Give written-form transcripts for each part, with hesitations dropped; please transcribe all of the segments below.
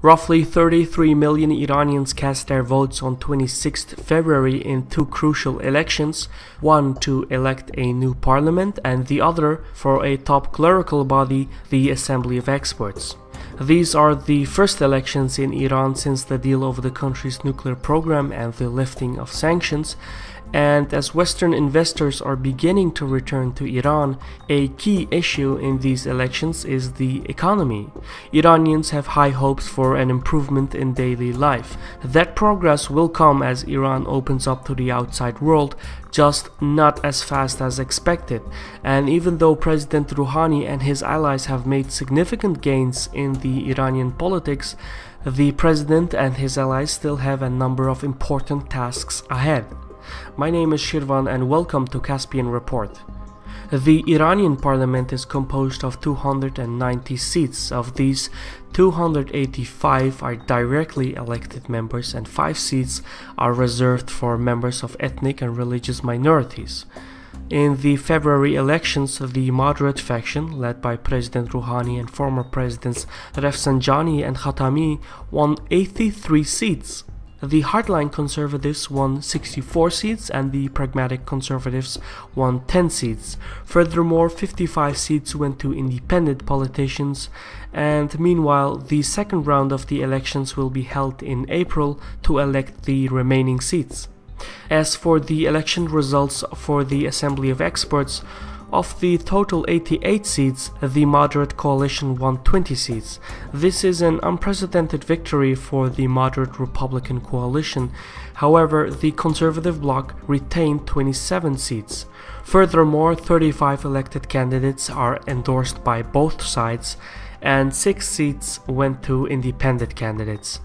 Roughly 33 million Iranians cast their votes on 26th February in two crucial elections, one to elect a new parliament and the other for a top clerical body, the Assembly of Experts. These are the first elections in Iran since the deal over the country's nuclear program and the lifting of sanctions, and as Western investors are beginning to return to Iran, a key issue in these elections is the economy. Iranians have high hopes for an improvement in daily life. That progress will come as Iran opens up to the outside world, just not as fast as expected. And even though President Rouhani and his allies have made significant gains in the Iranian politics, the president and his allies still have a number of important tasks ahead. My name is Shirvan and welcome to Caspian Report. The Iranian parliament is composed of 290 seats. Of these, 285 are directly elected members and 5 seats are reserved for members of ethnic and religious minorities. In the February elections, the moderate faction, led by President Rouhani and former presidents Rafsanjani and Khatami, won 83 seats. The hardline conservatives won 64 seats and the pragmatic conservatives won 10 seats. Furthermore, 55 seats went to independent politicians, and meanwhile, the second round of the elections will be held in April to elect the remaining seats. As for the election results for the Assembly of Experts, of the total 88 seats, the moderate coalition won 20 seats. This is an unprecedented victory for the moderate Republican coalition. However, the conservative bloc retained 27 seats. Furthermore, 35 elected candidates are endorsed by both sides, and 6 seats went to independent candidates.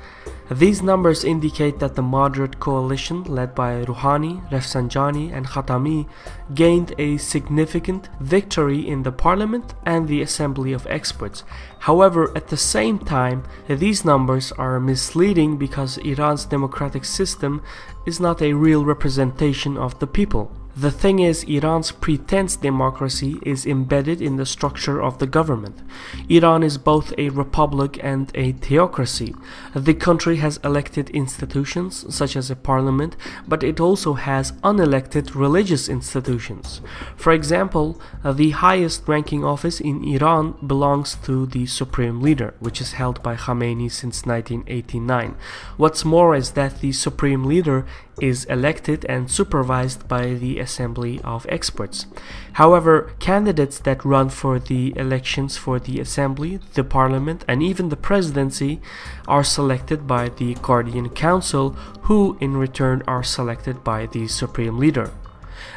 These numbers indicate that the moderate coalition led by Rouhani, Rafsanjani and Khatami gained a significant victory in the parliament and the Assembly of Experts. However, at the same time, these numbers are misleading because Iran's democratic system is not a real representation of the people. The thing is, Iran's pretense democracy is embedded in the structure of the government. Iran is both a republic and a theocracy. The country has elected institutions, such as a parliament, but it also has unelected religious institutions. For example, the highest ranking office in Iran belongs to the supreme leader, which is held by Khamenei since 1989. What's more is that the supreme leader is elected and supervised by the Assembly of Experts. However, candidates that run for the elections for the Assembly, the Parliament, and even the Presidency are selected by the Guardian Council, who in return are selected by the Supreme Leader.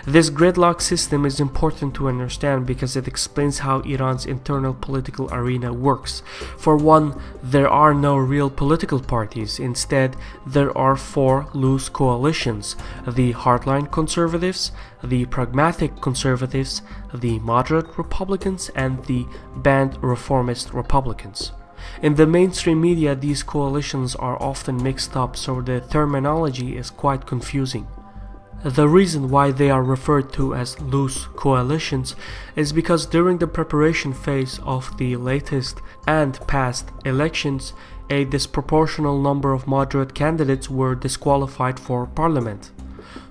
This gridlock system is important to understand because it explains how Iran's internal political arena works. For one, there are no real political parties. Instead, there are 4 loose coalitions: the hardline conservatives, the pragmatic conservatives, the moderate Republicans, and the banned reformist Republicans. In the mainstream media, these coalitions are often mixed up, so the terminology is quite confusing. The reason why they are referred to as loose coalitions is because during the preparation phase of the latest and past elections, a disproportional number of moderate candidates were disqualified for parliament.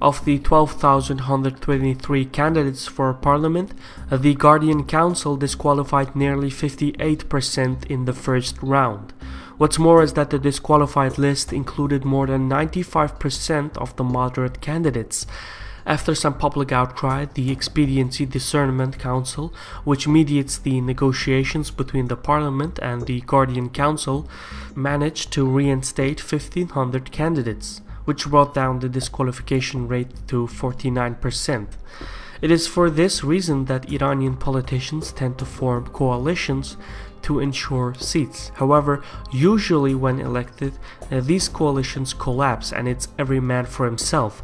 Of the 12,123 candidates for parliament, the Guardian Council disqualified nearly 58% in the first round. What's more is that the disqualified list included more than 95% of the moderate candidates. After some public outcry, the Expediency Discernment Council, which mediates the negotiations between the parliament and the Guardian Council, managed to reinstate 1,500 candidates, which brought down the disqualification rate to 49%. It is for this reason that Iranian politicians tend to form coalitions to ensure seats. However, usually when elected, these coalitions collapse and it's every man for himself.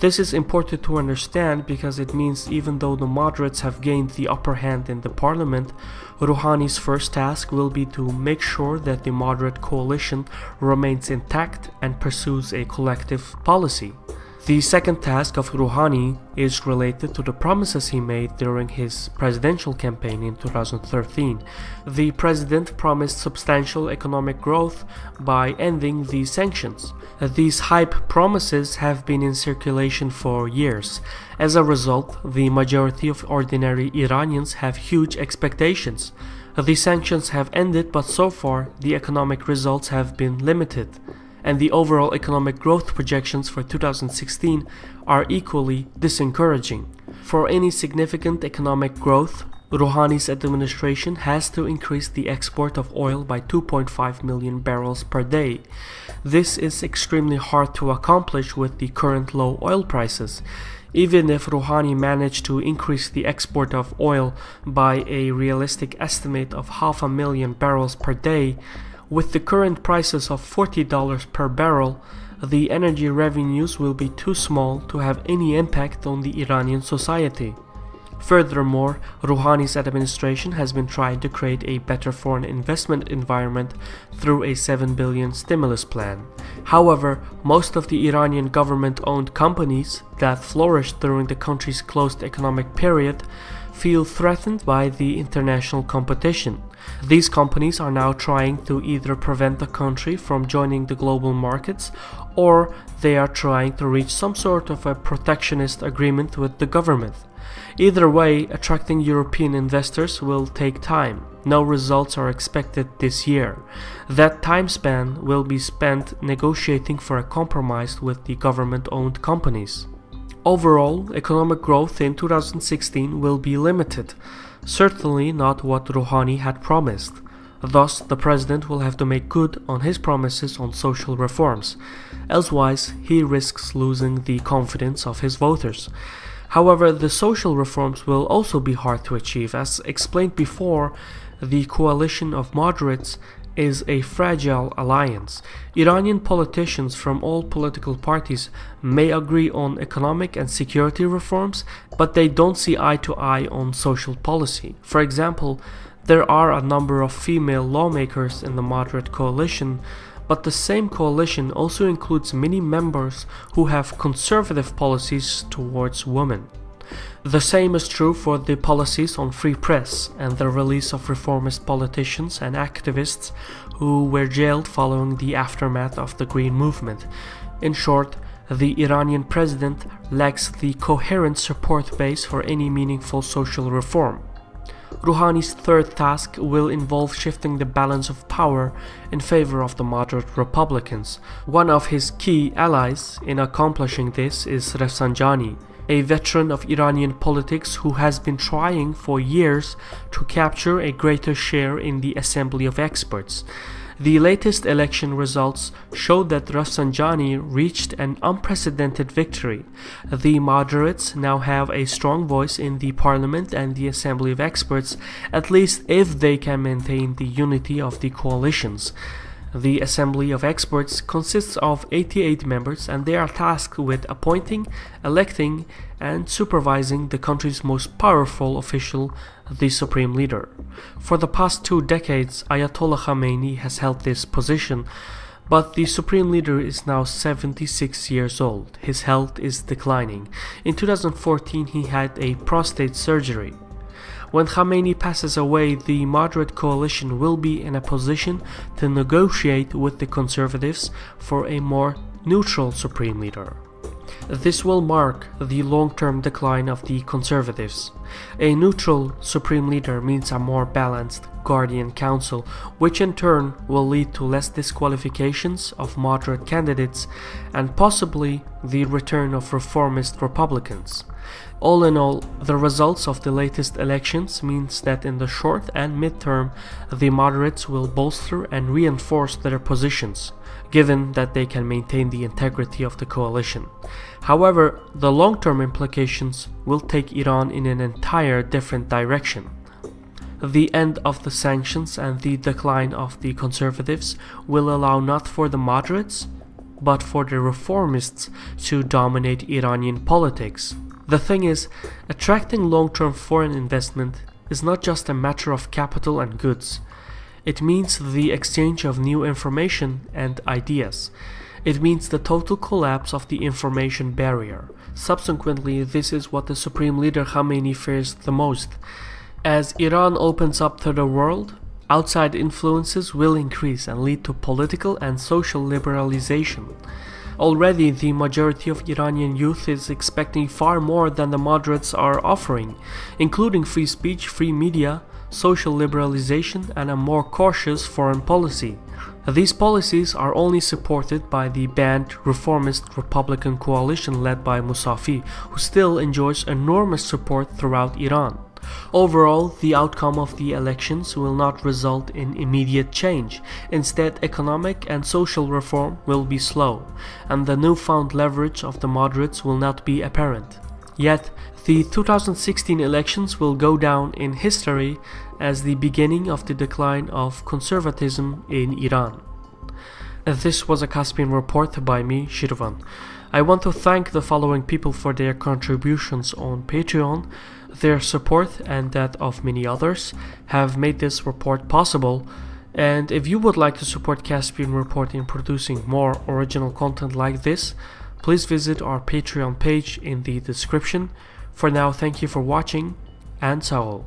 This is important to understand because it means even though the moderates have gained the upper hand in the parliament, Rouhani's first task will be to make sure that the moderate coalition remains intact and pursues a collective policy. The second task of Rouhani is related to the promises he made during his presidential campaign in 2013. The president promised substantial economic growth by ending the sanctions. These hype promises have been in circulation for years. As a result, the majority of ordinary Iranians have huge expectations. The sanctions have ended, but so far the economic results have been limited, and the overall economic growth projections for 2016 are equally discouraging. For any significant economic growth, Rouhani's administration has to increase the export of oil by 2.5 million barrels per day. This is extremely hard to accomplish with the current low oil prices. Even if Rouhani managed to increase the export of oil by a realistic estimate of 500,000 barrels per day, with the current prices of $40 per barrel, the energy revenues will be too small to have any impact on the Iranian society. Furthermore, Rouhani's administration has been trying to create a better foreign investment environment through a 7 billion stimulus plan. However, most of the Iranian government-owned companies that flourished during the country's closed economic period feel threatened by the international competition. These companies are now trying to either prevent the country from joining the global markets, or they are trying to reach some sort of a protectionist agreement with the government. Either way, attracting European investors will take time. No results are expected this year. That time span will be spent negotiating for a compromise with the government-owned companies. Overall, economic growth in 2016 will be limited, certainly not what Rouhani had promised. Thus, the president will have to make good on his promises on social reforms. Elsewise, he risks losing the confidence of his voters. However, the social reforms will also be hard to achieve. As explained before, the coalition of moderates is a fragile alliance. Iranian politicians from all political parties may agree on economic and security reforms, but they don't see eye to eye on social policy. For example, there are a number of female lawmakers in the moderate coalition, but the same coalition also includes many members who have conservative policies towards women. The same is true for the policies on free press and the release of reformist politicians and activists who were jailed following the aftermath of the Green Movement. In short, the Iranian president lacks the coherent support base for any meaningful social reform. Rouhani's third task will involve shifting the balance of power in favor of the moderate Republicans. One of his key allies in accomplishing this is Rafsanjani, a veteran of Iranian politics who has been trying for years to capture a greater share in the Assembly of Experts. The latest election results showed that Rafsanjani reached an unprecedented victory. The moderates now have a strong voice in the parliament and the Assembly of Experts, at least if they can maintain the unity of the coalitions. The Assembly of Experts consists of 88 members, and they are tasked with appointing, electing, and supervising the country's most powerful official, the Supreme Leader. For the past 2 decades, Ayatollah Khamenei has held this position, but the Supreme Leader is now 76 years old. His health is declining. In 2014, he had a prostate surgery. When Khamenei passes away, the moderate coalition will be in a position to negotiate with the conservatives for a more neutral Supreme Leader. This will mark the long-term decline of the conservatives. A neutral Supreme Leader means a more balanced Guardian Council, which in turn will lead to less disqualifications of moderate candidates and possibly the return of reformist Republicans. All in all, the results of the latest elections means that in the short and mid-term, the moderates will bolster and reinforce their positions, given that they can maintain the integrity of the coalition. However, the long-term implications will take Iran in an entire different direction. The end of the sanctions and the decline of the conservatives will allow not for the moderates, but for the reformists to dominate Iranian politics. The thing is, attracting long-term foreign investment is not just a matter of capital and goods. It means the exchange of new information and ideas. It means the total collapse of the information barrier. Subsequently, this is what the Supreme Leader Khamenei fears the most. As Iran opens up to the world, outside influences will increase and lead to political and social liberalization. Already, the majority of Iranian youth is expecting far more than the moderates are offering, including free speech, free media, social liberalization, and a more cautious foreign policy. These policies are only supported by the banned reformist Republican coalition led by Musafi, who still enjoys enormous support throughout Iran. Overall, the outcome of the elections will not result in immediate change. Instead, economic and social reform will be slow, and the newfound leverage of the moderates will not be apparent. Yet, the 2016 elections will go down in history as the beginning of the decline of conservatism in Iran. This was a Caspian report by me, Shirvan. I want to thank the following people for their contributions on Patreon. Their support and that of many others have made this report possible. And if you would like to support Caspian Report in producing more original content like this, please visit our Patreon page in the description. For now, thank you for watching, and ciao.